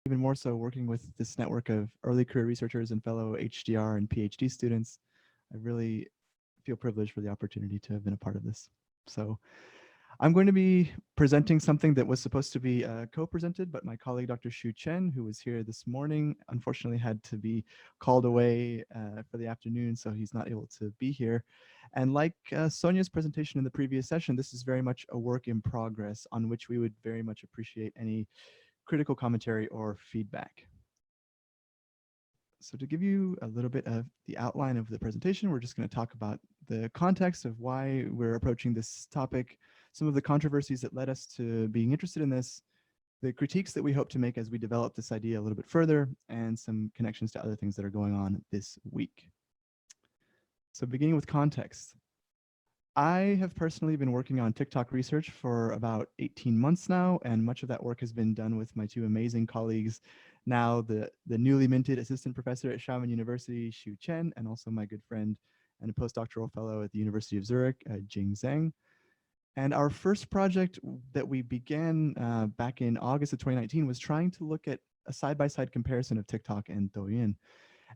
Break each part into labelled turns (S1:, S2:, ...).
S1: even more so working with this network of early career researchers and fellow HDR and PhD students. I really feel privileged for the opportunity to have been a part of this. So I'm going to be presenting something that was supposed to be co-presented, but my colleague, Dr. Shu Chen, who was here this morning, unfortunately had to be called away for the afternoon, so he's not able to be here. And like Sonia's presentation in the previous session, this is very much a work in progress on which we would very much appreciate any critical commentary or feedback. So to give you a little bit of the outline of the presentation, we're just going to talk about the context of why we're approaching this topic, some of the controversies that led us to being interested in this, the critiques that we hope to make as we develop this idea a little bit further, and some connections to other things that are going on this week. So beginning with context, I have personally been working on TikTok research for about 18 months now, and much of that work has been done with my two amazing colleagues, now the newly minted assistant professor at Xiamen University, Shu Chen, and also my good friend and a postdoctoral fellow at the University of Zurich, Jing Zhang. And our first project that we began back in August of 2019 was trying to look at a side-by-side comparison of TikTok and Douyin.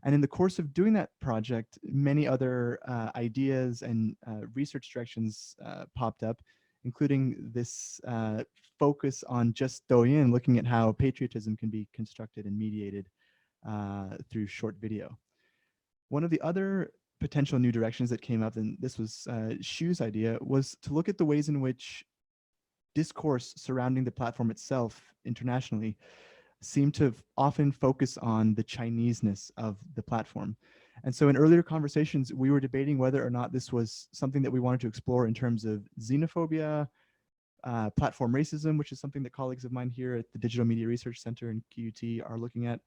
S1: And in the course of doing that project, many other ideas and research directions popped up, including this focus on just Douyin, looking at how patriotism can be constructed and mediated through short video. One of the other potential new directions that came up, and this was Shu's idea, was to look at the ways in which discourse surrounding the platform itself internationally seem to often focus on the Chineseness of the platform. And so in earlier conversations, we were debating whether or not this was something that we wanted to explore in terms of xenophobia, platform racism, which is something that colleagues of mine here at the Digital Media Research Center in QUT are looking at.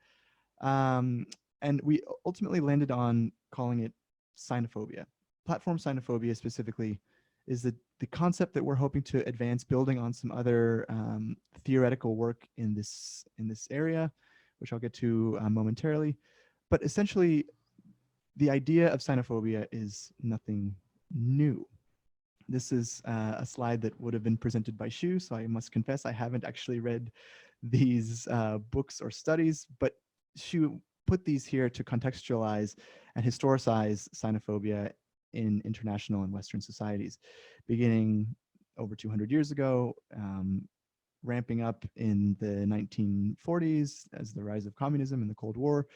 S1: And we ultimately landed on calling it sinophobia. Platform sinophobia specifically is the concept that we're hoping to advance, building on some other theoretical work in this area, which I'll get to momentarily. But essentially, the idea of sinophobia is nothing new. This is a slide that would have been presented by Shu, so I must confess I haven't actually read these books or studies, but Shu put these here to contextualize and historicize xenophobia in international and Western societies, beginning over 200 years ago, ramping up in the 1940s as the rise of communism and the Cold War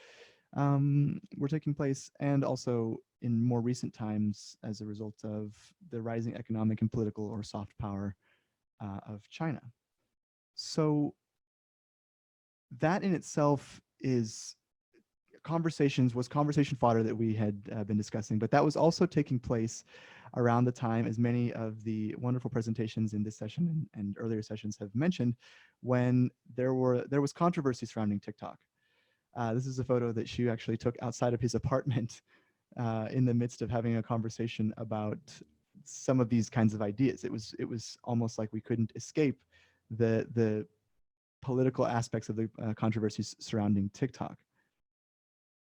S1: were taking place, and also in more recent times as a result of the rising economic and political or soft power of China. So that in itself is conversation fodder that we had been discussing, but that was also taking place around the time, as many of the wonderful presentations in this session and earlier sessions have mentioned, when there was controversy surrounding TikTok. This is a photo that Shu actually took outside of his apartment in the midst of having a conversation about some of these kinds of ideas. It was almost like we couldn't escape the political aspects of the controversies surrounding TikTok.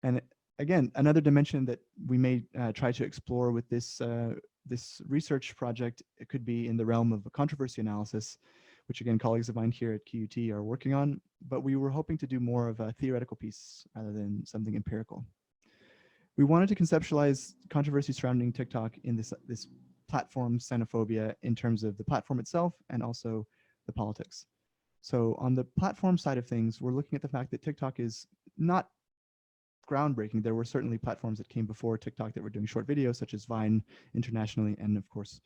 S1: And again, another dimension that we may try to explore with this this research project, it could be in the realm of a controversy analysis, which again, colleagues of mine here at QUT are working on, but we were hoping to do more of a theoretical piece rather than something empirical. We wanted to conceptualize controversy surrounding TikTok in this platform xenophobia in terms of the platform itself and also the politics. So on the platform side of things, we're looking at the fact that TikTok is not groundbreaking. There were certainly platforms that came before TikTok that were doing short videos, such as Vine internationally, and of course,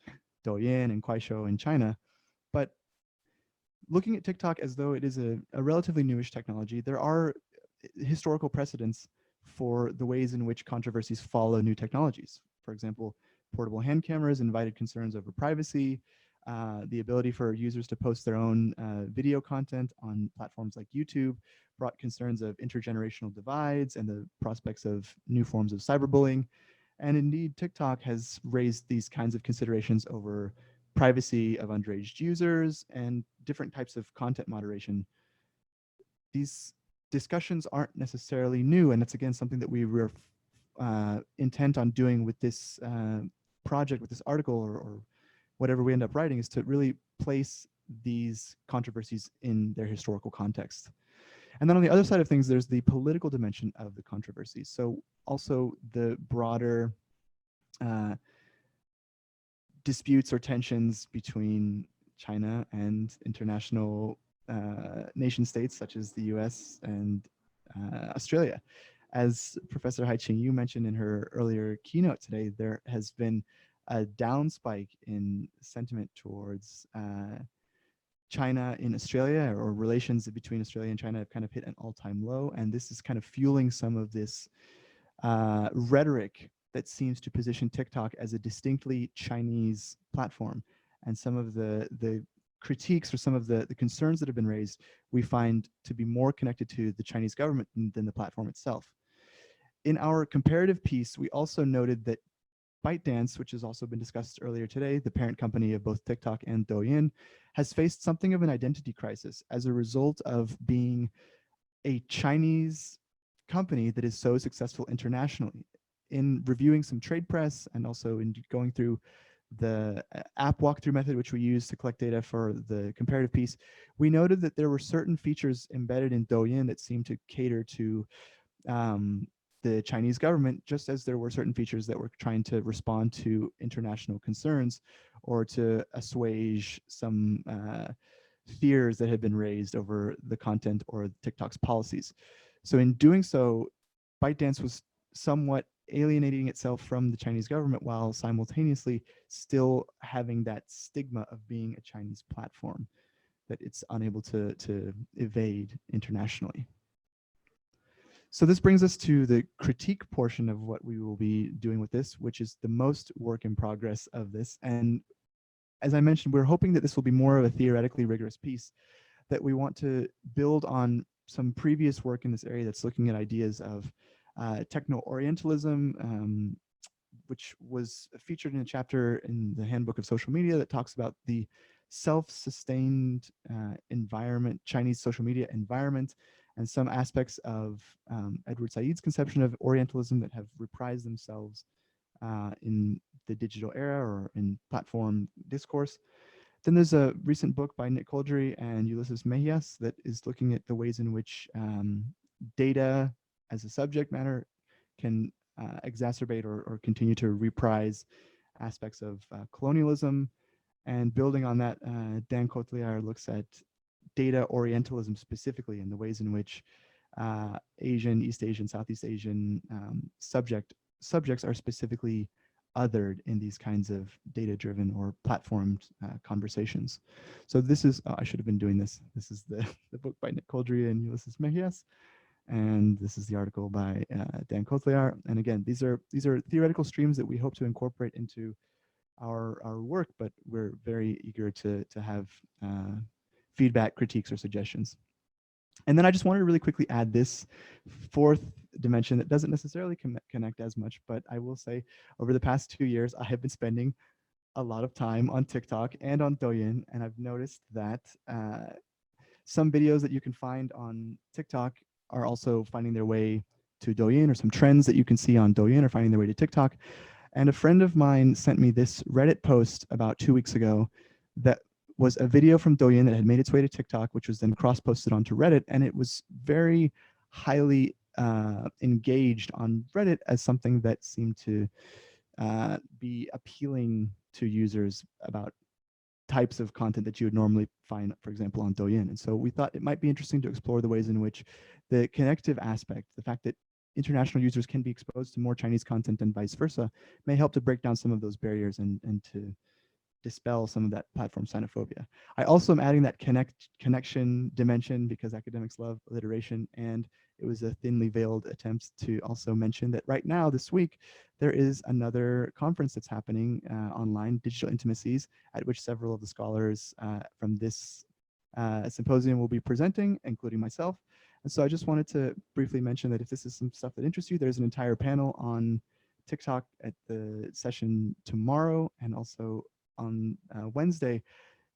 S1: Douyin and Kuaishou in China. But looking at TikTok as though it is a relatively newish technology, there are historical precedents for the ways in which controversies follow new technologies. For example, portable hand cameras invited concerns over privacy, the ability for users to post their own video content on platforms like YouTube brought concerns of intergenerational divides and the prospects of new forms of cyberbullying. And indeed, TikTok has raised these kinds of considerations over privacy of underage users and different types of content moderation. These discussions aren't necessarily new, and it's again something that we were intent on doing with this project, with this article, or whatever we end up writing, is to really place these controversies in their historical context. And then on the other side of things, there's the political dimension of the controversy. So also the broader uh, disputes or tensions between China and international nation states such as the US and Australia. As Professor Hai-Ching Yu mentioned in her earlier keynote today, there has been a down spike in sentiment towards China in Australia, or relations between Australia and China have kind of hit an all-time low. And this is kind of fueling some of this rhetoric that seems to position TikTok as a distinctly Chinese platform. And some of the critiques or some of the concerns that have been raised, we find to be more connected to the Chinese government than the platform itself. In our comparative piece, we also noted that ByteDance, which has also been discussed earlier today, the parent company of both TikTok and Douyin, has faced something of an identity crisis as a result of being a Chinese company that is so successful internationally. In reviewing some trade press and also in going through the app walkthrough method, which we use to collect data for the comparative piece, we noted that there were certain features embedded in Douyin that seemed to cater to the Chinese government, just as there were certain features that were trying to respond to international concerns or to assuage some fears that had been raised over the content or TikTok's policies. So in doing so, ByteDance was somewhat alienating itself from the Chinese government while simultaneously still having that stigma of being a Chinese platform that it's unable to evade internationally. So this brings us to the critique portion of what we will be doing with this, which is the most work in progress of this. And as I mentioned, we're hoping that this will be more of a theoretically rigorous piece, that we want to build on some previous work in this area that's looking at ideas of techno-orientalism, which was featured in a chapter in the Handbook of Social Media that talks about the self-sustained environment, Chinese social media environment, and some aspects of Edward Said's conception of Orientalism that have reprised themselves in the digital era or in platform discourse. Then there's a recent book by Nick Coldry and Ulysses Mejias that is looking at the ways in which data as a subject matter can exacerbate or continue to reprise aspects of colonialism. And building on that, Dan Kotliar looks at data Orientalism specifically and the ways in which Asian, East Asian, Southeast Asian subjects are specifically othered in these kinds of data-driven or platformed conversations. So this is, I should have been doing this. This is the book by Nick Coldry and Ulysses Mejias. And this is the article by Dan Kotliar. And again, these are theoretical streams that we hope to incorporate into our work, but we're very eager to have feedback, critiques, or suggestions. And then I just wanted to really quickly add this fourth dimension that doesn't necessarily connect as much, but I will say over the past 2 years, I have been spending a lot of time on TikTok and on Douyin, and I've noticed that some videos that you can find on TikTok are also finding their way to Douyin, or some trends that you can see on Douyin are finding their way to TikTok. And a friend of mine sent me this Reddit post about 2 weeks ago that was a video from Douyin that had made its way to TikTok, which was then cross-posted onto Reddit, and it was very highly engaged on Reddit as something that seemed to be appealing to users about types of content that you would normally find, for example, on Douyin. And so we thought it might be interesting to explore the ways in which the connective aspect, the fact that international users can be exposed to more Chinese content and vice versa, may help to break down some of those barriers and to dispel some of that platform xenophobia. I also am adding that connection dimension because academics love alliteration, and it was a thinly veiled attempt to also mention that right now, this week, there is another conference that's happening online, Digital Intimacies, at which several of the scholars from this symposium will be presenting, including myself. And so I just wanted to briefly mention that if this is some stuff that interests you, there's an entire panel on TikTok at the session tomorrow, and also on Wednesday,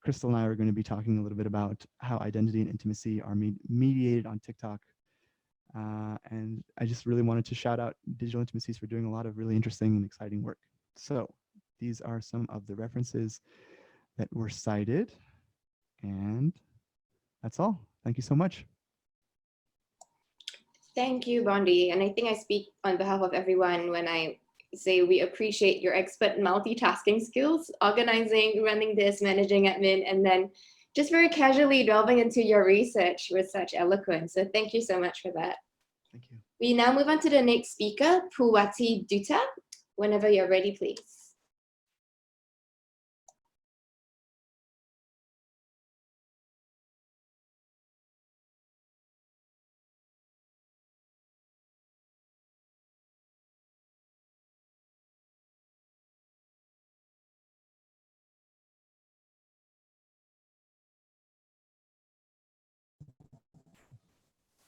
S1: Crystal and I are going to be talking a little bit about how identity and intimacy are mediated on TikTok. And I just really wanted to shout out Digital Intimacies for doing a lot of really interesting and exciting work. So these are some of the references that were cited. And that's all. Thank you so much.
S2: Thank you, Bondi. And I think I speak on behalf of everyone when I say we appreciate your expert multitasking skills, organizing, running this, managing admin, and then just very casually delving into your research with such eloquence. So thank you so much for that.
S1: Thank you.
S2: We now move on to the next speaker, Puwati Dutta. Whenever you're ready, please.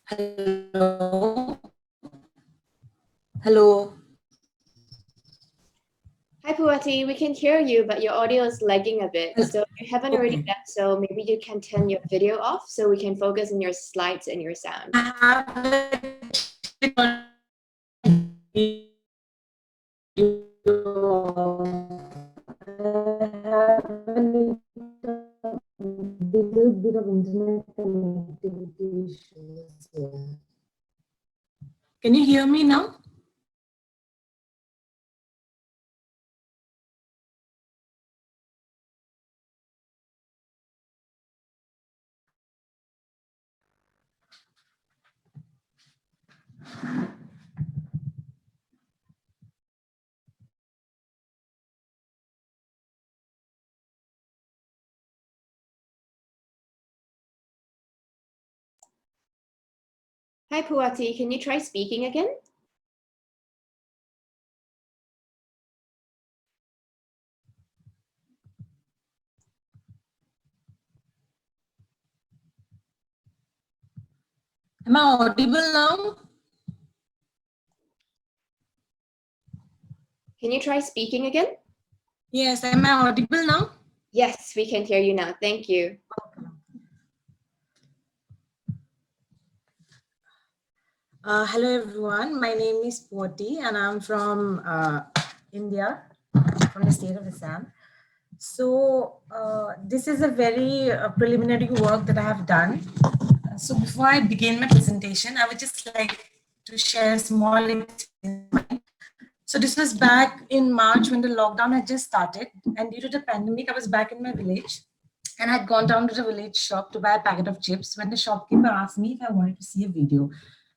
S3: Hello. Hello.
S2: Hi, Puwati. We can hear you, but your audio is lagging a bit. So if you haven't already
S3: Okay.
S2: done so, maybe you can turn your video off so we can focus on your slides and your sound.
S3: Little bit of internet connectivity issues here. Can you hear me now?
S2: Hi, Puwati. Can you try speaking again?
S3: Am I audible now?
S2: Can you try speaking again?
S3: Yes, am I audible now?
S2: Yes, we can hear you now. Thank you.
S3: Hello everyone, my name is Poti and I'm from India, from the state of Assam. So this is a very preliminary work that I have done. So before I begin my presentation, I would just like to share a small experience. So this was back in March when the lockdown had just started, and due to the pandemic, I was back in my village and I had gone down to the village shop to buy a packet of chips when the shopkeeper asked me if I wanted to see a video.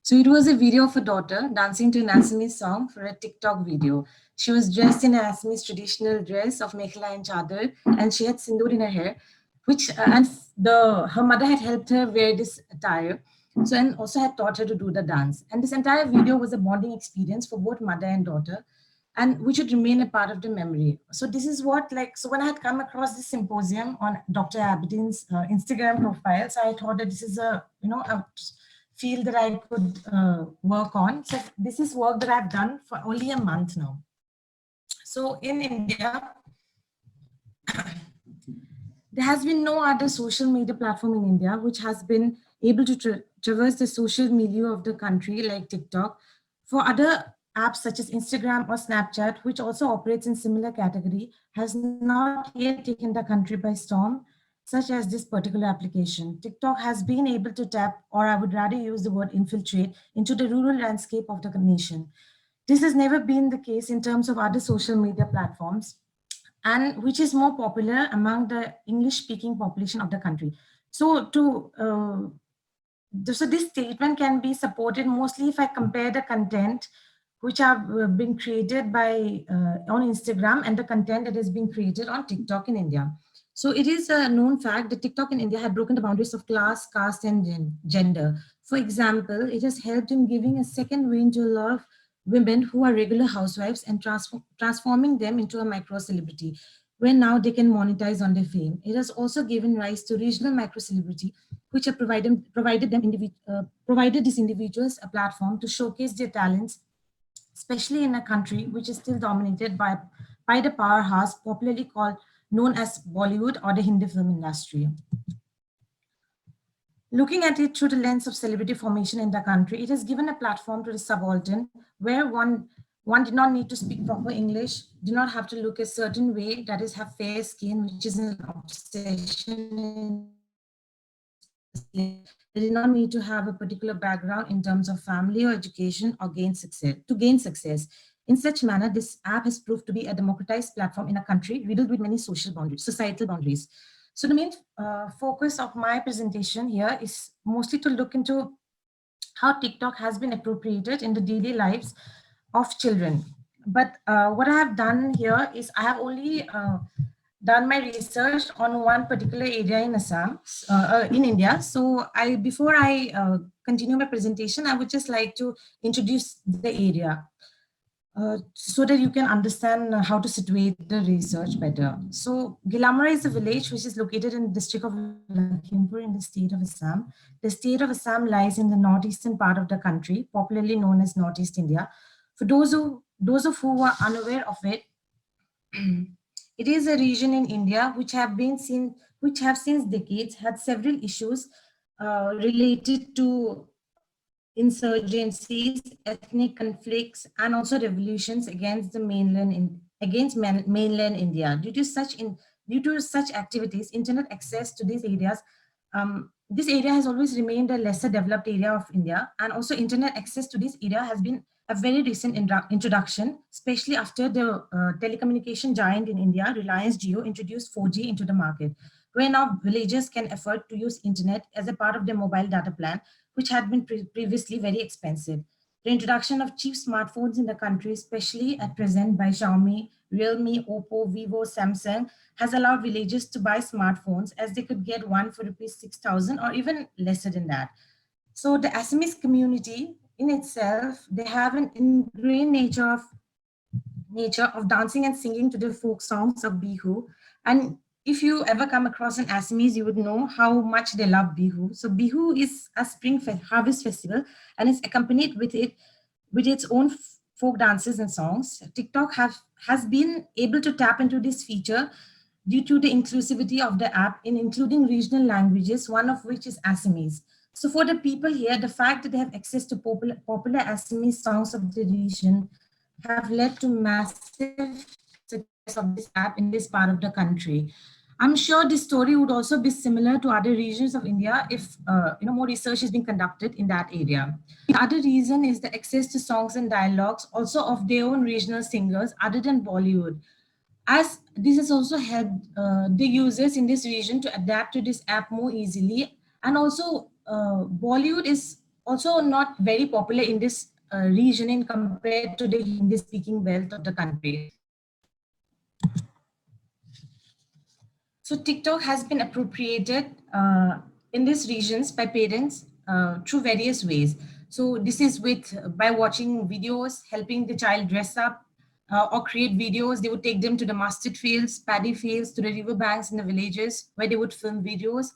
S3: So it was a video of a daughter dancing to an Assamese song for a TikTok video. She was dressed in an Assamese traditional dress of mekhla and chadar, and she had sindoor in her hair, which and the her mother had helped her wear this attire. So and also had taught her to do the dance. And this entire video was a bonding experience for both mother and daughter, and which would remain a part of the memory. So this is what so when I had come across this symposium on Dr. Aberdeen's Instagram profile, so I thought that this is a field that I could work on. So this is work that I've done for only a month now. So in India, there has been no other social media platform in India which has been able to traverse the social milieu of the country like TikTok. For other apps such as Instagram or Snapchat, which also operates in similar category, has not yet taken the country by storm, such as this particular application. TikTok has been able to tap, or I would rather use the word infiltrate, into the rural landscape of the nation. This has never been the case in terms of other social media platforms, and which is more popular among the English speaking population of the country. So so this statement can be supported mostly if I compare the content which have been created by on Instagram and the content that has been created on TikTok in India. So it is a known fact that TikTok in India had broken the boundaries of class, caste, and gender. For example, it has helped in giving a second reign to a lot of women who are regular housewives and transforming them into a micro celebrity, where now they can monetize on their fame. It has also given rise to regional micro celebrity, which have provided these individuals a platform to showcase their talents, especially in a country which is still dominated by the powerhouse popularly called known as Bollywood or the Hindi film industry. Looking at it through the lens of celebrity formation in the country, it has given a platform to the subaltern where one did not need to speak proper English, did not have to look a certain way, that is, have fair skin, which is an obsession in They did not need to have a particular background in terms of family or education or gain success to gain success. In such manner, this app has proved to be a democratized platform in a country riddled with many social boundaries, societal boundaries. So the main focus of my presentation here is mostly to look into how TikTok has been appropriated in the daily lives of children. But what I have done here is I have only done my research on one particular area in Assam, in India. So before I continue my presentation, I would just like to introduce the area so that you can understand how to situate the research better. So Gilamara is a village which is located in the district of Lakhimpur in the state of Assam. The state of Assam lies in the northeastern part of the country, popularly known as Northeast India. For those of who are unaware of it, it is a region in India which have since decades had several issues related to insurgencies, ethnic conflicts, and also revolutions against the mainland India. Due to such activities, internet access to these areas, this area has always remained a lesser developed area of India, and also internet access to this area has been a very recent introduction, especially after the telecommunication giant in India, Reliance Jio, introduced 4G into the market, where now villagers can afford to use internet as a part of their mobile data plan, which had been previously very expensive. The introduction of cheap smartphones in the country, especially at present by Xiaomi, Realme, Oppo, Vivo, Samsung, has allowed villagers to buy smartphones as they could get one for rupees 6,000 or even lesser than that. So the Assamese community in itself, they have an ingrained nature of dancing and singing to the folk songs of Bihu. And if you ever come across an Assamese, you would know how much they love Bihu. So Bihu is a harvest festival and is accompanied with its own folk dances and songs. TikTok has been able to tap into this feature due to the inclusivity of the app in including regional languages, one of which is Assamese. So for the people here, the fact that they have access to popular Assamese songs of the region have led to massive success of this app in this part of the country. I'm sure this story would also be similar to other regions of India if more research is being conducted in that area. The other reason is the access to songs and dialogues also of their own regional singers other than Bollywood, as this has also helped the users in this region to adapt to this app more easily. And also Bollywood is also not very popular in this region in compared to the Hindi speaking wealth of the country. So TikTok has been appropriated in these regions by parents through various ways. So this is by watching videos, helping the child dress up, or create videos. They would take them to the mustard fields, paddy fields, to the river banks in the villages where they would film videos.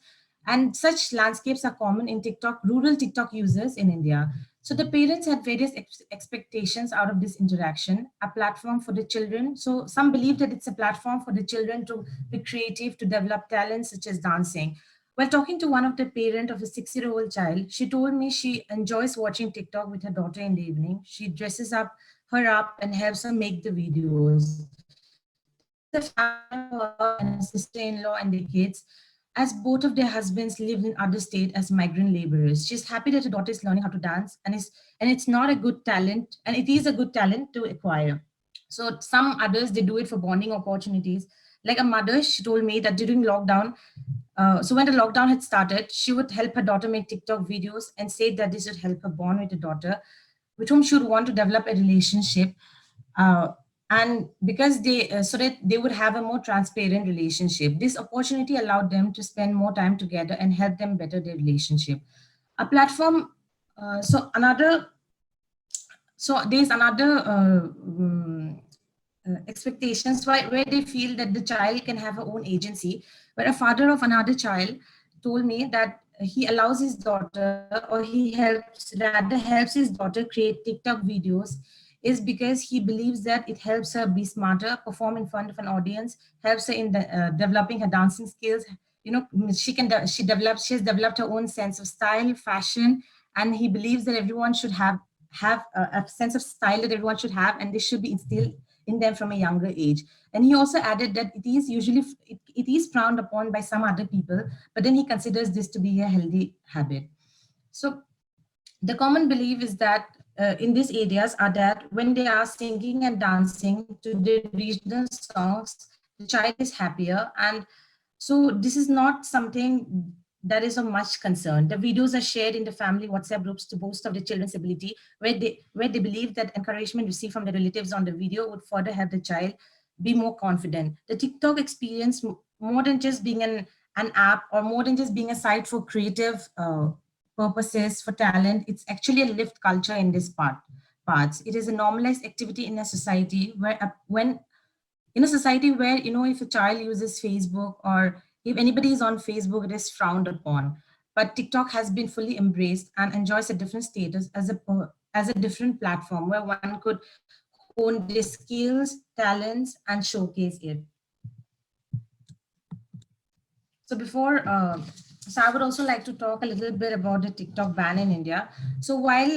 S3: And such landscapes are common in rural TikTok users in India. So the parents had various expectations out of this interaction, a platform for the children. So some believe that it's a platform for the children to be creative, to develop talents such as dancing. While talking to one of the parent of a 6-year-old child, she told me she enjoys watching TikTok with her daughter in the evening. She dresses her up and helps her make the videos. There's a family of her and a sister-in-law and their kids, as both of their husbands live in other state as migrant laborers. She's happy that her daughter is learning how to dance, and it's not a good talent, and it is a good talent to acquire. So some others, they do it for bonding opportunities. Like a mother, she told me that during lockdown, so when the lockdown had started, she would help her daughter make TikTok videos and said that this would help her bond with the daughter, with whom she would want to develop a relationship. And because so that they would have a more transparent relationship. This opportunity allowed them to spend more time together and help them better their relationship. A platform, so there's another expectations where they feel that the child can have her own agency, where a father of another child told me that he allows his daughter, or he helps his daughter create TikTok videos, is because he believes that it helps her be smarter, perform in front of an audience, helps her in developing her dancing skills. She has developed her own sense of style, fashion, and he believes that everyone should have a sense of style that everyone should have, and this should be instilled in them from a younger age. And he also added that it is frowned upon by some other people, but then he considers this to be a healthy habit. So the common belief is that in these areas are that when they are singing and dancing to the regional songs, the child is happier. And so this is not something that is of much concern. The videos are shared in the family WhatsApp groups to boast of the children's ability, where they believe that encouragement received from the relatives on the video would further help the child be more confident. The TikTok experience, more than just being an app, or more than just being a site for creative purposes, for talent, it's actually a lived culture in this parts. It is a normalized activity in a society where when in a society where, if a child uses Facebook, or if anybody is on Facebook, it is frowned upon. But TikTok has been fully embraced and enjoys a different status as a different platform where one could hone their skills, talents, and showcase it. So so I would also like to talk a little bit about the TikTok ban in India. So while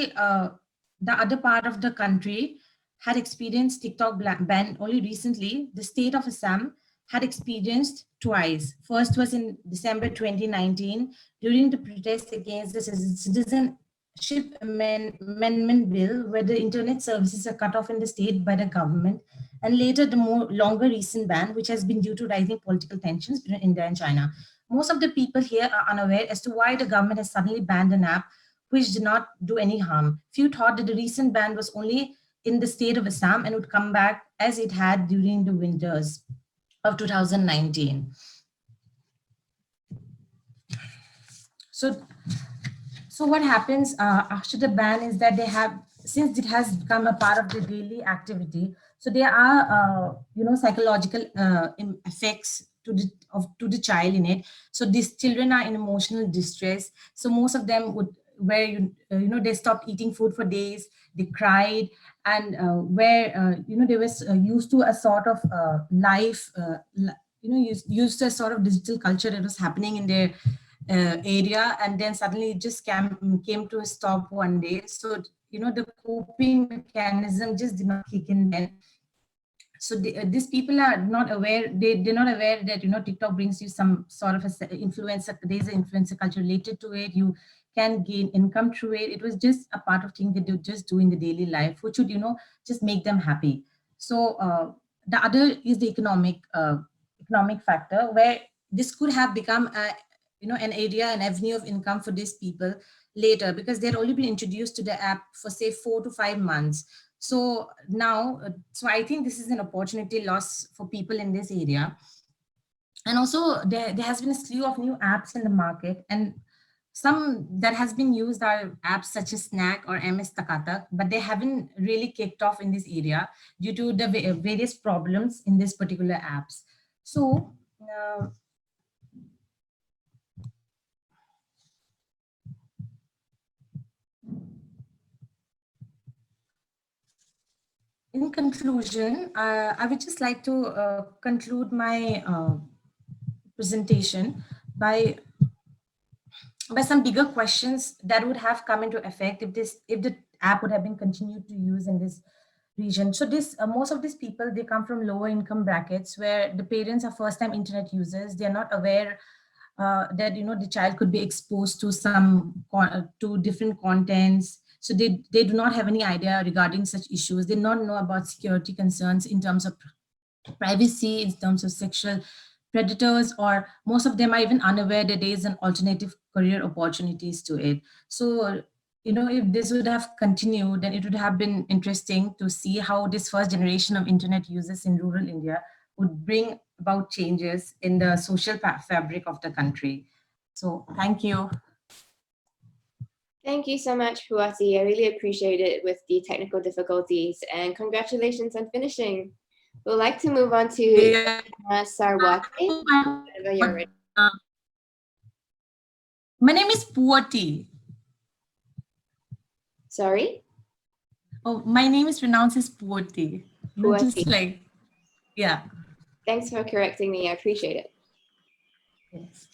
S3: the other part of the country had experienced TikTok ban only recently, the state of Assam had experienced twice. First was in December 2019 during the protest against the Citizenship Amendment Bill, where the internet services are cut off in the state by the government, and later the more longer recent ban, which has been due to rising political tensions between India and China. Most of the people here are unaware as to why the government has suddenly banned an app which did not do any harm. Few thought that the recent ban was only in the state of Assam and would come back as it had during the winters of 2019. So what happens after the ban is that they have, since it has become a part of the daily activity, so there are psychological effects to the child in it. So these children are in emotional distress. So most of them would, where they stopped eating food for days, they cried, and they were used to a sort of life, used to a sort of digital culture that was happening in their area, and then suddenly it just came to a stop one day. So the coping mechanism just did not kick in then. So these people are not aware, they're not aware that TikTok brings you some sort of a influencer, there's an influencer culture related to it. You can gain income through it. It was just a part of thing that they just do in the daily life, which would just make them happy. So the other is the economic factor, where this could have become an area, an avenue of income for these people later, because they'd only been introduced to the app for say 4 to 5 months. So now, so I think this is an opportunity loss for people in this area. And also there has been a slew of new apps in the market, and some that has been used are apps such as Snack or MS Takatak, but they haven't really kicked off in this area due to the various problems in this particular apps. So in conclusion, I would just like to conclude my presentation by some bigger questions that would have come into effect if the app would have been continued to use in this region. So most of these people, they come from lower income brackets where the parents are first time internet users. They're not aware that the child could be exposed to to different contents. So they do not have any idea regarding such issues. They not know about security concerns in terms of privacy, in terms of sexual predators, or most of them are even unaware that there is an alternative career opportunities to it. So if this would have continued, then it would have been interesting to see how this first generation of internet users in rural India would bring about changes in the social fabric of the country. So thank you.
S2: Thank you so much, Puati. I really appreciate it with the technical difficulties, and congratulations on finishing. We'd like to move on to Sarwate. Whenever you're ready.
S3: My name is Puati.
S2: Sorry?
S3: Oh, my name is pronounced as Puati. Just like, yeah.
S2: Thanks for correcting me. I appreciate it.
S3: Yes.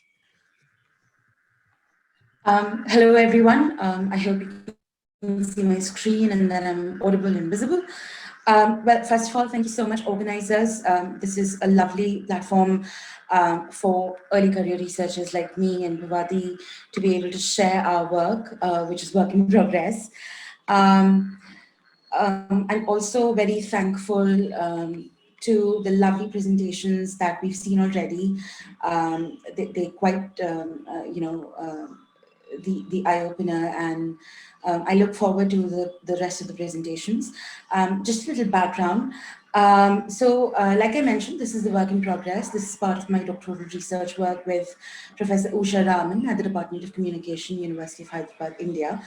S4: Hello, everyone. I hope you can see my screen and that I'm audible and visible. Well, first of all, thank you so much, organizers. This is a lovely platform for early career researchers like me and Bhavati to be able to share our work, which is work in progress. I'm also very thankful to the lovely presentations that we've seen already. They're quite, the eye-opener, and I look forward to the rest of the presentations. Just a little background. Like I mentioned, this is the work in progress. This is part of my doctoral research work with Professor Usha Raman at the Department of Communication, University of Hyderabad, India.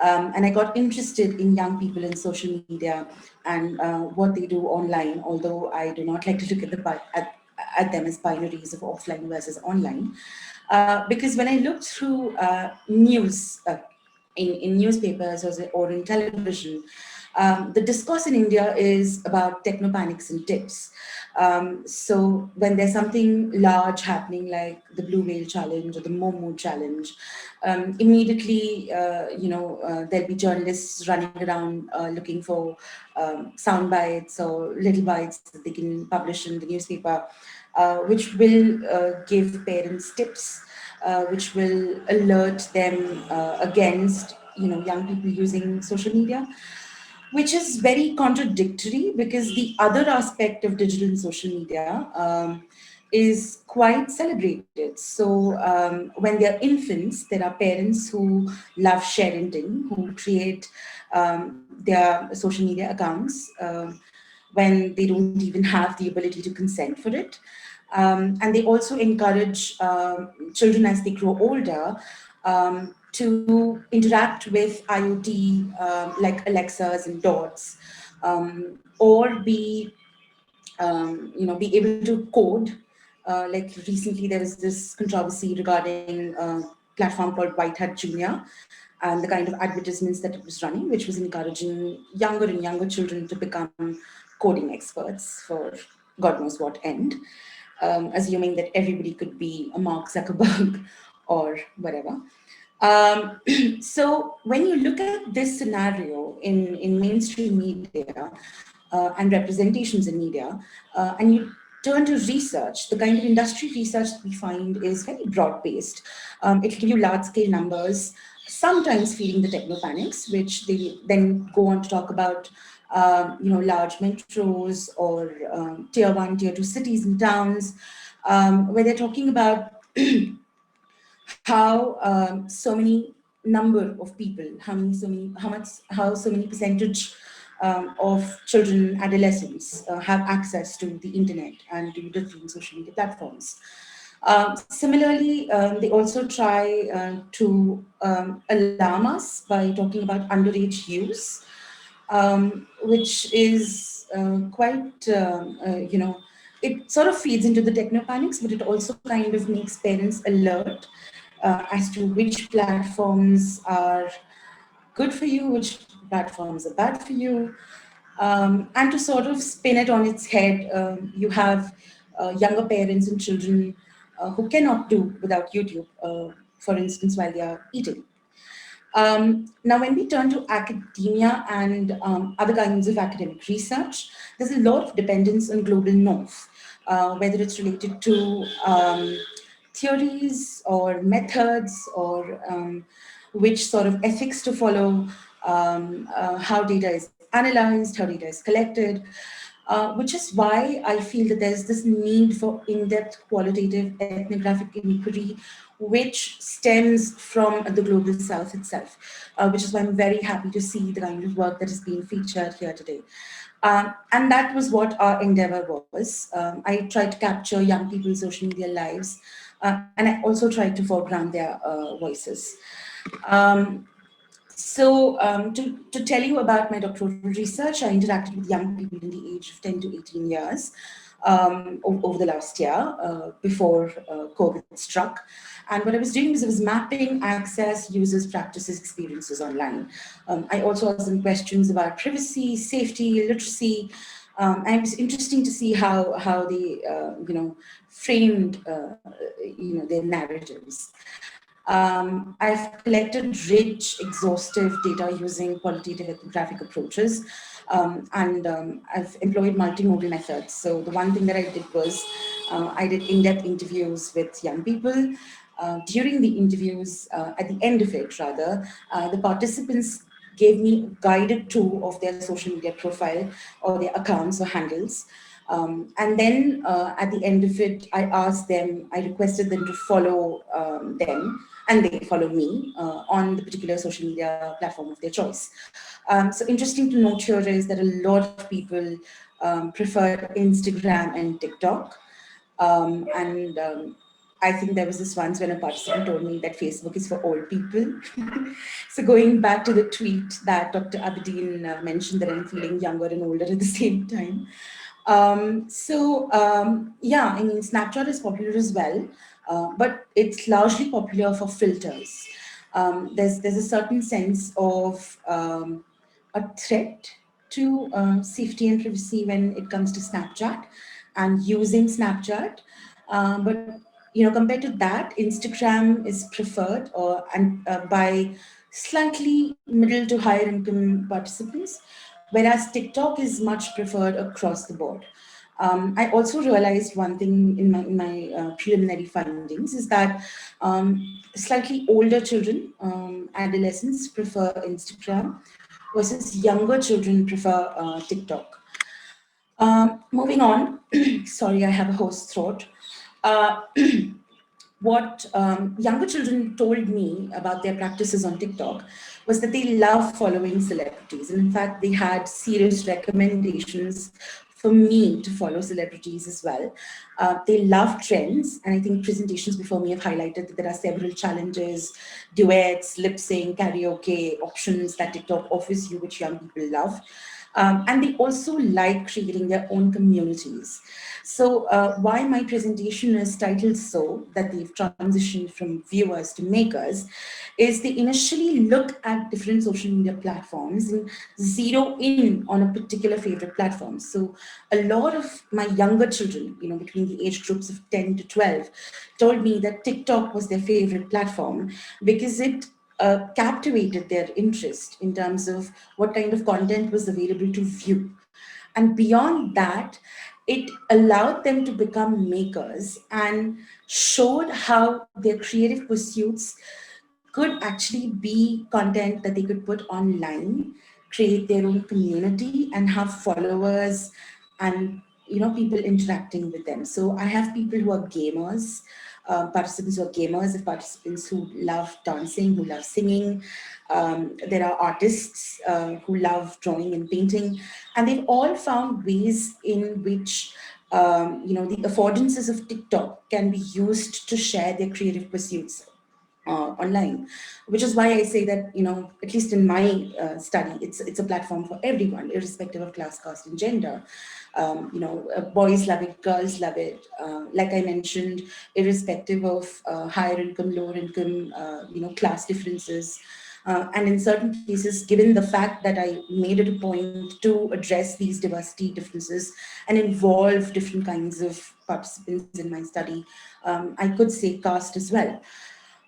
S4: And I got interested in young people in social media and what they do online, although I do not like to look at them as binaries of offline versus online. Because when I looked through news in newspapers or in television, the discourse in India is about technopanics and tips. So when there's something large happening like the Blue Whale Challenge or the Momo Challenge, immediately, there'll be journalists running around looking for sound bites or little bites that they can publish in the newspaper, which will give parents tips, which will alert them against young people using social media, which is very contradictory because the other aspect of digital and social media is quite celebrated. So when they're infants, there are parents who love sharing, who create their social media accounts when they don't even have the ability to consent for it. And they also encourage children as they grow older to interact with IoT like Alexas and Dots, or be able to code. Like recently, there was this controversy regarding a platform called White Hat Junior and the kind of advertisements that it was running, which was encouraging younger and younger children to become coding experts for God knows what end, assuming that everybody could be a Mark Zuckerberg or whatever. So when you look at this scenario in mainstream media and representations in media, and you turn to research, the kind of industry research that we find is very broad-based. It will give you large-scale numbers, sometimes feeding the technopanics, which they then go on to talk about large metros or tier 1, tier 2 cities and towns, where they're talking about how so many number of people, how so many percentage of children, adolescents have access to the internet and to different social media platforms. Similarly, they also try to alarm us by talking about underage use, which is quite, it sort of feeds into the technopanics, but it also kind of makes parents alert as to which platforms are good for you, which platforms are bad for you. And to sort of spin it on its head, you have younger parents and children who cannot do without YouTube, for instance, while they are eating. Now, when we turn to academia and other kinds of academic research, there's a lot of dependence on global north, whether it's related to theories or methods or which sort of ethics to follow, how data is analyzed, how data is collected, which is why I feel that there's this need for in-depth qualitative ethnographic inquiry, which stems from the global south itself, which is why I'm very happy to see the kind of work that is being featured here today. And that was what our endeavor was. I tried to capture young people's social media lives, and I also tried to foreground their voices. To tell you about my doctoral research, I interacted with young people in the age of 10 to 18 years over the last year before COVID struck. And what I was doing was I was mapping access, users, practices, experiences online. I also asked them questions about privacy, safety, literacy. And it was interesting to see how they, framed, their narratives. I've collected rich, exhaustive data using qualitative ethnographic approaches, and I've employed multimodal methods. So the one thing that I did was I did in-depth interviews with young people. During the interviews, at the end of it rather, the participants gave me a guided tour of their social media profile or their accounts or handles. And then at the end of it, I requested them to follow them, and they follow me on the particular social media platform of their choice. So interesting to note here is that a lot of people prefer Instagram and TikTok. And I think there was this once when a participant told me that Facebook is for old people. So going back to the tweet that Dr. Abedin mentioned, that I'm feeling younger and older at the same time. Yeah, I mean, Snapchat is popular as well, but it's largely popular for filters. There's a certain sense of a threat to safety and privacy when it comes to Snapchat and using Snapchat. But compared to that, Instagram is preferred by slightly middle to higher income participants, whereas TikTok is much preferred across the board. I also realized one thing in my preliminary findings is that slightly older children, adolescents prefer Instagram, versus younger children prefer TikTok. Moving on, sorry, I have a hoarse throat. Uh, what younger children told me about their practices on TikTok was that they love following celebrities. And in fact, they had serious recommendations for me to follow celebrities as well. They love trends. And I think presentations before me have highlighted that there are several challenges, duets, lip sync, karaoke options that TikTok offers you, which young people love. And they also like creating their own communities. So why my presentation is titled so, that they've transitioned from viewers to makers, is they initially look at different social media platforms and zero in on a particular favorite platform. So a lot of my younger children, between the age groups of 10 to 12, told me that TikTok was their favorite platform because it captivated their interest in terms of what kind of content was available to view. And beyond that, it allowed them to become makers and showed how their creative pursuits could actually be content that they could put online, create their own community, and have followers and people interacting with them. So I have people who are gamers, participants who are gamers, participants who love dancing, who love singing. There are artists who love drawing and painting, and they've all found ways in which the affordances of TikTok can be used to share their creative pursuits online, which is why I say that at least in my study, it's a platform for everyone, irrespective of class, caste, and gender. Boys love it, girls love it. Like I mentioned, irrespective of higher income, lower income, class differences. And in certain cases, given the fact that I made it a point to address these diversity differences and involve different kinds of participants in my study, I could say caste as well.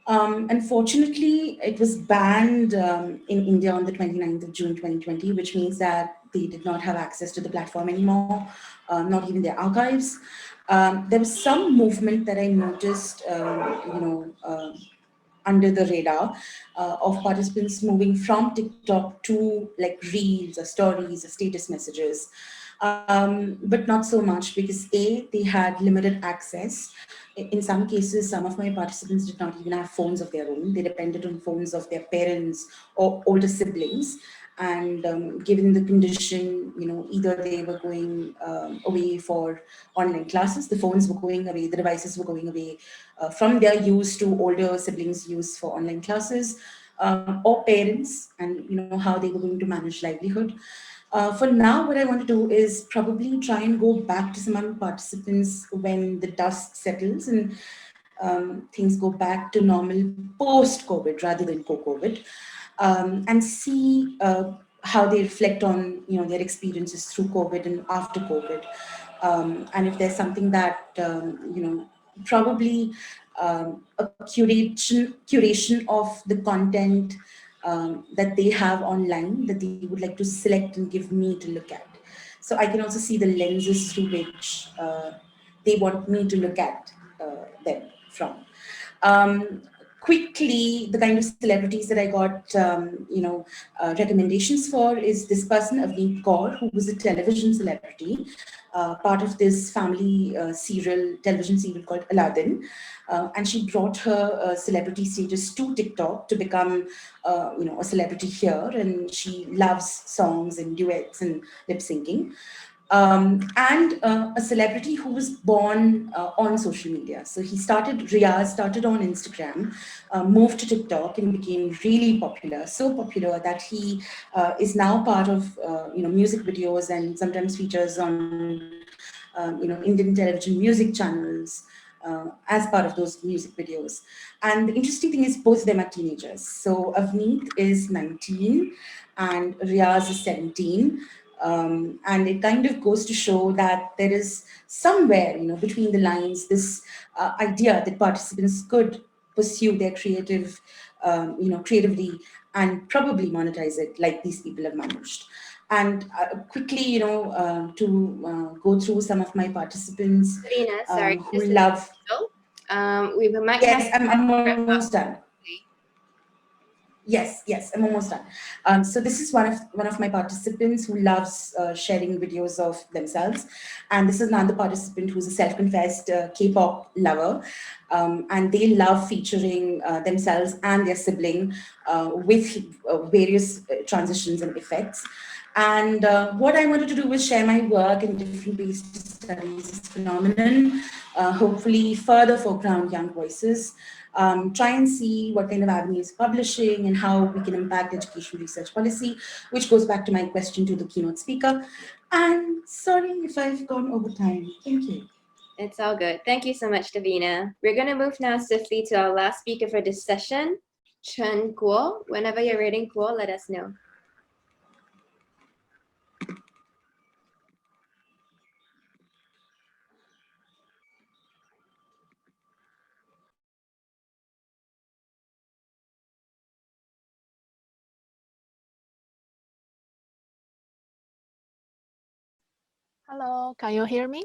S4: Unfortunately, it was banned in India on the 29th of June 2020, which means that they did not have access to the platform anymore, not even their archives. There was some movement that I noticed, under the radar of participants moving from TikTok to like reels or stories or status messages. But not so much because they had limited access. In some cases, some of my participants did not even have phones of their own. They depended on phones of their parents or older siblings. And given the condition, either they were going away for online classes, the phones were going away, the devices were going away from their use to older siblings' use for online classes, or parents, and how they were going to manage livelihood. For now, what I want to do is probably try and go back to some of the participants when the dust settles and things go back to normal post-COVID rather than co-COVID, and see how they reflect on their experiences through COVID and after COVID, and if there's something that probably a curation of the content that they have online that they would like to select and give me to look at. So I can also see the lenses through which they want me to look at them from. Quickly, the kind of celebrities that I got, recommendations for is this person, Avneet Kaur, who was a television celebrity, part of this family television serial called Aladdin. And she brought her celebrity status to TikTok to become, a celebrity here. And she loves songs and duets and lip syncing. And a celebrity who was born on social media. So Riaz started on Instagram, moved to TikTok and became really popular, so popular that he is now part of, music videos and sometimes features on, Indian television music channels as part of those music videos. And the interesting thing is both of them are teenagers. So Avneet is 19 and Riaz is 17. And it kind of goes to show that there is somewhere, between the lines, this idea that participants could pursue their creativity and probably monetize it like these people have managed. And quickly, to go through some of my participants
S2: Serena, sorry,
S4: who
S2: just
S4: love.
S2: we might
S4: Yes,
S2: have
S4: I'm almost done. Yes, I'm almost done. So this is one of my participants who loves sharing videos of themselves, and this is another participant who's a self-confessed K-pop lover, and they love featuring themselves and their sibling with various transitions and effects. And what I wanted to do was share my work in different ways to study this phenomenon, hopefully further foreground young voices, try and see what kind of avenues publishing and how we can impact education research policy, which goes back to my question to the keynote speaker. And sorry if I've gone over time. Thank you.
S2: It's all good. Thank you so much, Davina. We're going to move now swiftly to our last speaker for this session, Chen Guo. Whenever you're ready, Guo, let us know.
S5: Hello, can you hear me?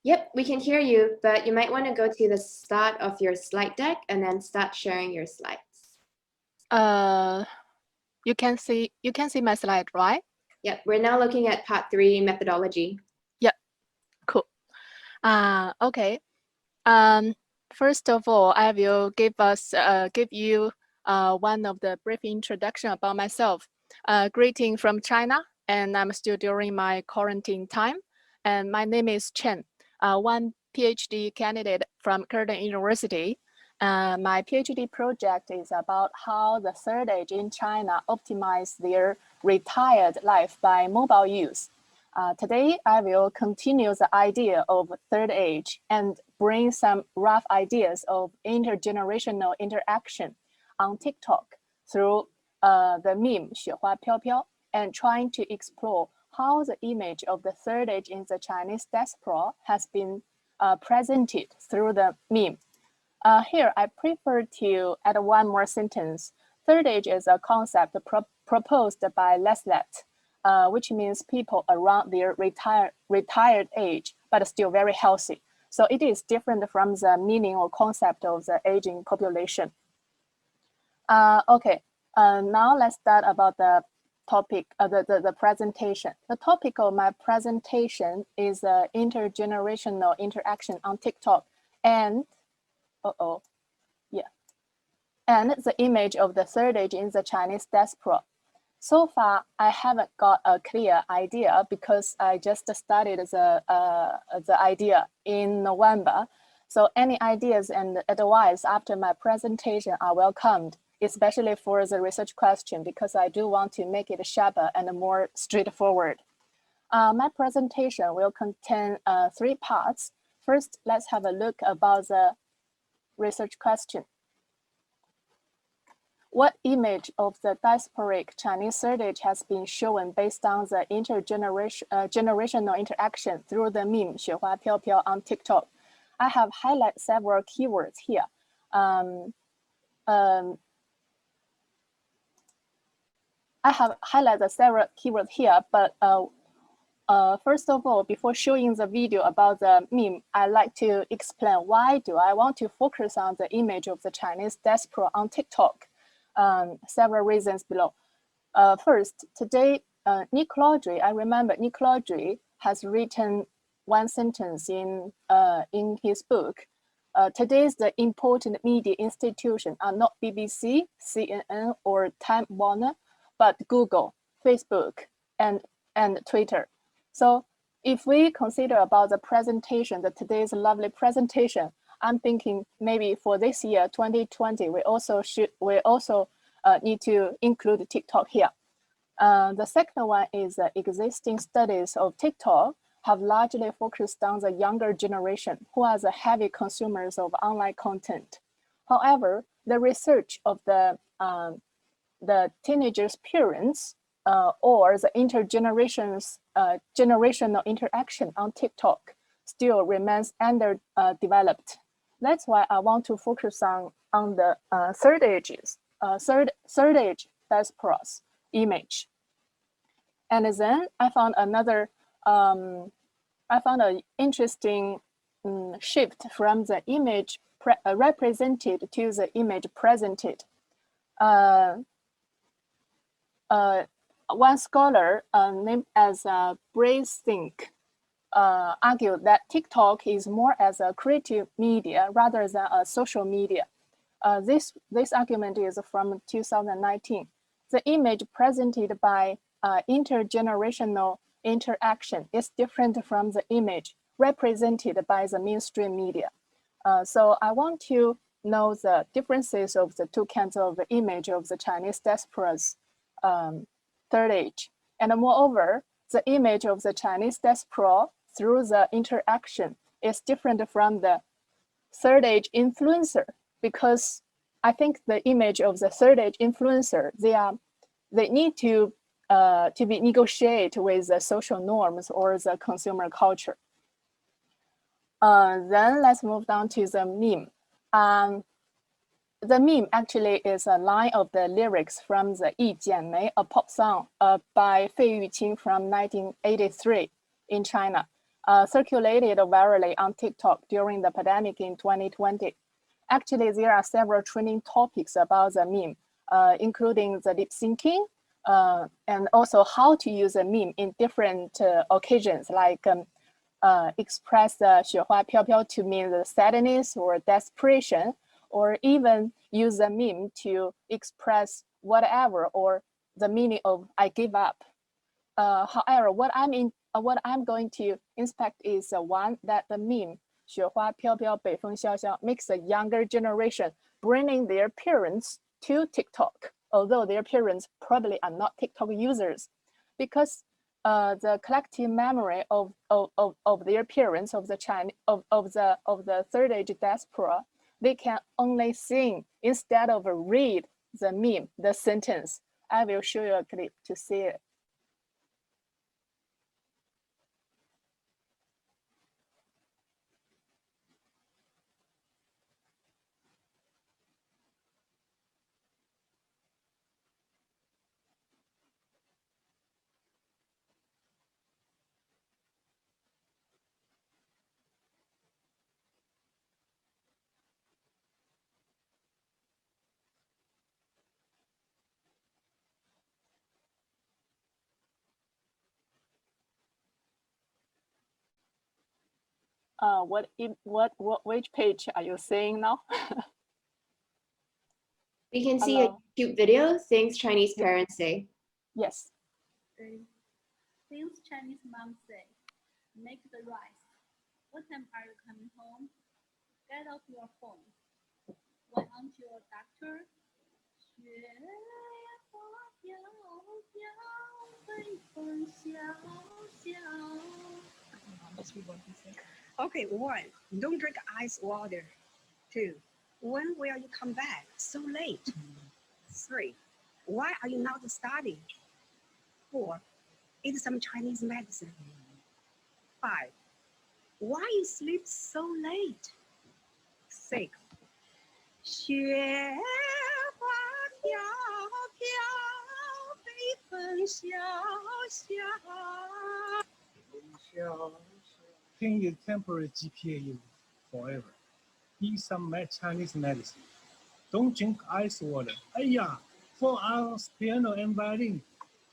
S2: Yep, we can hear you, but you might want to go to the start of your slide deck and then start sharing your slides.
S5: You can see my slide, right?
S2: Yep, we're now looking at part 3, methodology.
S5: Yep, cool. Okay. First of all, I will give you one of the brief introduction about myself. Greeting from China, and I'm still during my quarantine time. And my name is Chen, one PhD candidate from Curtin University. My PhD project is about how the third age in China optimize their retired life by mobile use. Today, I will continue the idea of third age and bring some rough ideas of intergenerational interaction on TikTok through the meme 雪花飘飘 and trying to explore how the image of the third age in the Chinese diaspora has been presented through the meme. Here, I prefer to add one more sentence. Third age is a concept proposed by Leslet, which means people around their retired age, but still very healthy. So it is different from the meaning or concept of the aging population. Okay, now let's start about the topic, the presentation. The topic of my presentation is intergenerational interaction on TikTok and, and the image of the third age in the Chinese diaspora. So far, I haven't got a clear idea because I just studied the idea in November. So any ideas and advice after my presentation are welcomed, especially for the research question, because I do want to make it sharper and more straightforward. My presentation will contain 3 parts. First, let's have a look about the research question. What image of the diasporic Chinese third age has been shown based on the intergenerational interaction through the meme 雪花飘飘 on TikTok? I have highlighted several keywords here. I have highlighted several keywords here, but first of all, before showing the video about the meme, I'd like to explain why do I want to focus on the image of the Chinese diaspora on TikTok. Several reasons below. First, today, Nick Laudry, I remember Nick Laudry has written one sentence in his book. Today's the important media institution are not BBC, CNN, or Time Warner, but Google, Facebook, and Twitter. So if we consider about the presentation, today's lovely presentation, I'm thinking maybe for this year, 2020, we also need to include TikTok here. The second one is existing studies of TikTok have largely focused on the younger generation who are the heavy consumers of online content. However, the research of the teenagers' parents or the generational interaction on TikTok still remains underdeveloped. That's why I want to focus on the third age diaspora's image. And then I found another, an interesting shift from the image represented to the image presented. One scholar named as Bracing argued that TikTok is more as a creative media rather than a social media. This argument is from 2019. The image presented by intergenerational interaction is different from the image represented by the mainstream media. So I want to know the differences of the two kinds of image of the Chinese diaspora's third age. And moreover, the image of the Chinese diaspora through the interaction is different from the third age influencer, because I think the image of the third age influencer, they need to be negotiated with the social norms or the consumer culture. Then let's move down to the meme. The meme actually is a line of the lyrics from the 一剪梅, a pop song by Fei Yuqing from 1983 in China, circulated virally on TikTok during the pandemic in 2020. Actually, there are several trending topics about the meme, including the lip syncing, and also how to use a meme in different occasions, like express 雪花飘飘 to mean the sadness or desperation, or even use a meme to express whatever or the meaning of I give up. However, what I'm going to inspect is one that the meme 雪花飘飘北风萧萧 makes the younger generation bringing their parents to TikTok, although their parents probably are not TikTok users, because the collective memory of their parents of the third age diaspora, they can only sing instead of read the meme, the sentence. I will show you a clip to see it. Which page are you seeing now?
S2: We can see
S5: Hello.
S2: a cute video. Things Chinese parents say.
S5: Yes.
S6: Things Chinese moms say. Make the rice. What time are you coming home? Get off your phone. Why aren't you a doctor? 雪花飘飘，北风萧萧。
S7: Okay, 1, don't drink ice water. 2, when will you come back? So late. 3, why are you not studying? 4, eat some Chinese medicine. 5, Why you sleep so late? 6. 雪花飘飘，北风萧萧。
S8: Pain is temporary GPA forever. Eat some Chinese medicine. Don't drink ice water. 哎呀 for us piano and violin.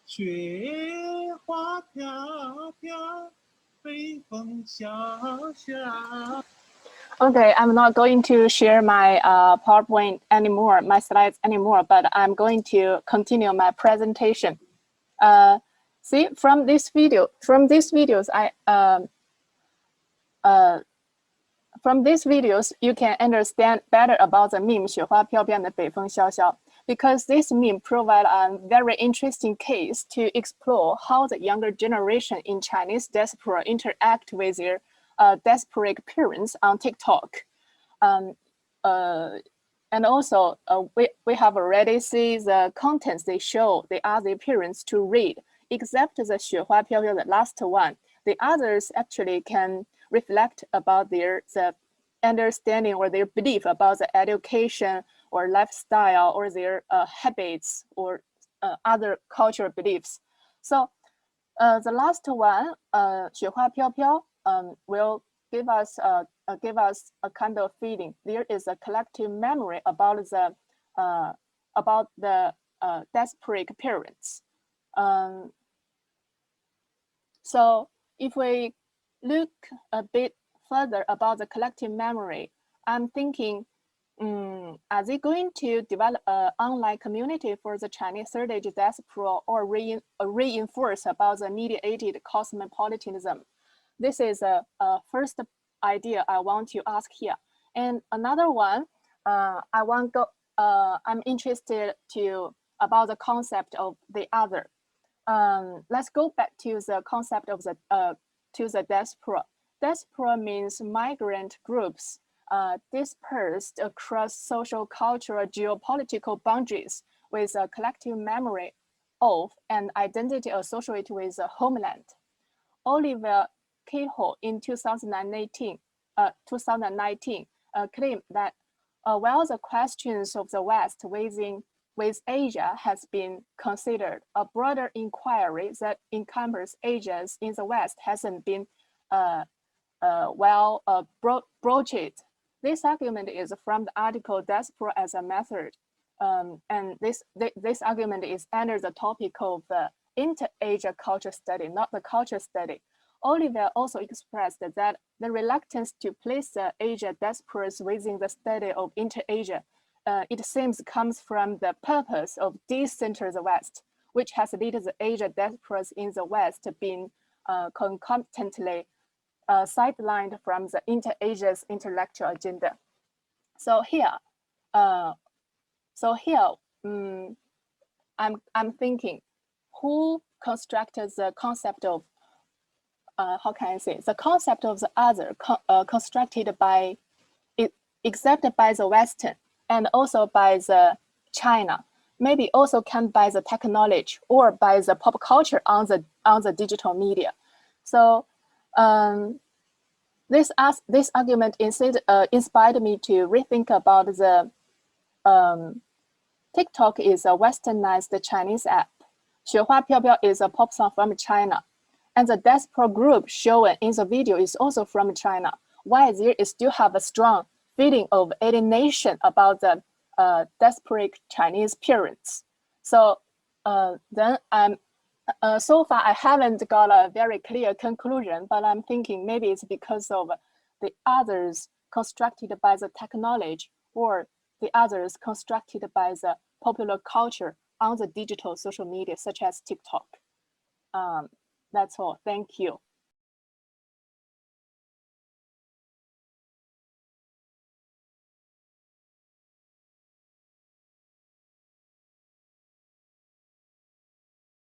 S8: 雪花飘飘，北风萧萧。
S5: Okay, I'm not going to share my PowerPoint anymore, my slides anymore, but I'm going to continue my presentation. See, from these videos, from these videos, you can understand better about the meme 雪花飘飘的北风萧萧, because this meme provides a very interesting case to explore how the younger generation in Chinese diaspora interact with their desperate parents on TikTok. And also, we have already seen the contents they show they ask their parents to read, except the 雪花飘飘, the last one. The others actually can reflect about the understanding or their belief about the education or lifestyle or their habits or other cultural beliefs. So the last one, 雪花飘飘, will give us a kind of feeling. There is a collective memory about the desperate parents. So if we look a bit further about the collective memory, I'm thinking, are they going to develop an online community for the Chinese third age diaspora or reinforce about the mediated cosmopolitanism? This is a first idea I want to ask here. And another one, I'm interested about the concept of the other. Let's go back to the concept of the diaspora. Diaspora means migrant groups dispersed across social, cultural, geopolitical boundaries with a collective memory of and identity associated with the homeland. Oliver Cahill in 2019 claimed that while the questions of the West with Asia has been considered, a broader inquiry that encompasses Asians in the West hasn't been broached. This argument is from the article Diaspora as a Method. And this argument is under the topic of inter-Asia culture study, not the culture study. Oliver also expressed that the reluctance to place the Asia diasporas within the study of inter-Asia, it seems comes from the purpose of decenter the West, which has led the Asia diasporas in the West being concomitantly sidelined from the inter-Asia's intellectual agenda. So here, I'm thinking, who constructed the concept of how can I say, the concept of the other constructed by, accepted by the Western and also by the China, maybe also can by the technology or by the pop culture on the digital media. So this argument inspired me to rethink about the TikTok is a westernized Chinese app. 雪花飘飘 is a pop song from China. And the diaspora group shown in the video is also from China. Why there is still have a strong feeling of alienation about the desperate Chinese parents. So then so far I haven't got a very clear conclusion, but I'm thinking maybe it's because of the others constructed by the technology or the others constructed by the popular culture on the digital social media such as TikTok. That's all. Thank you.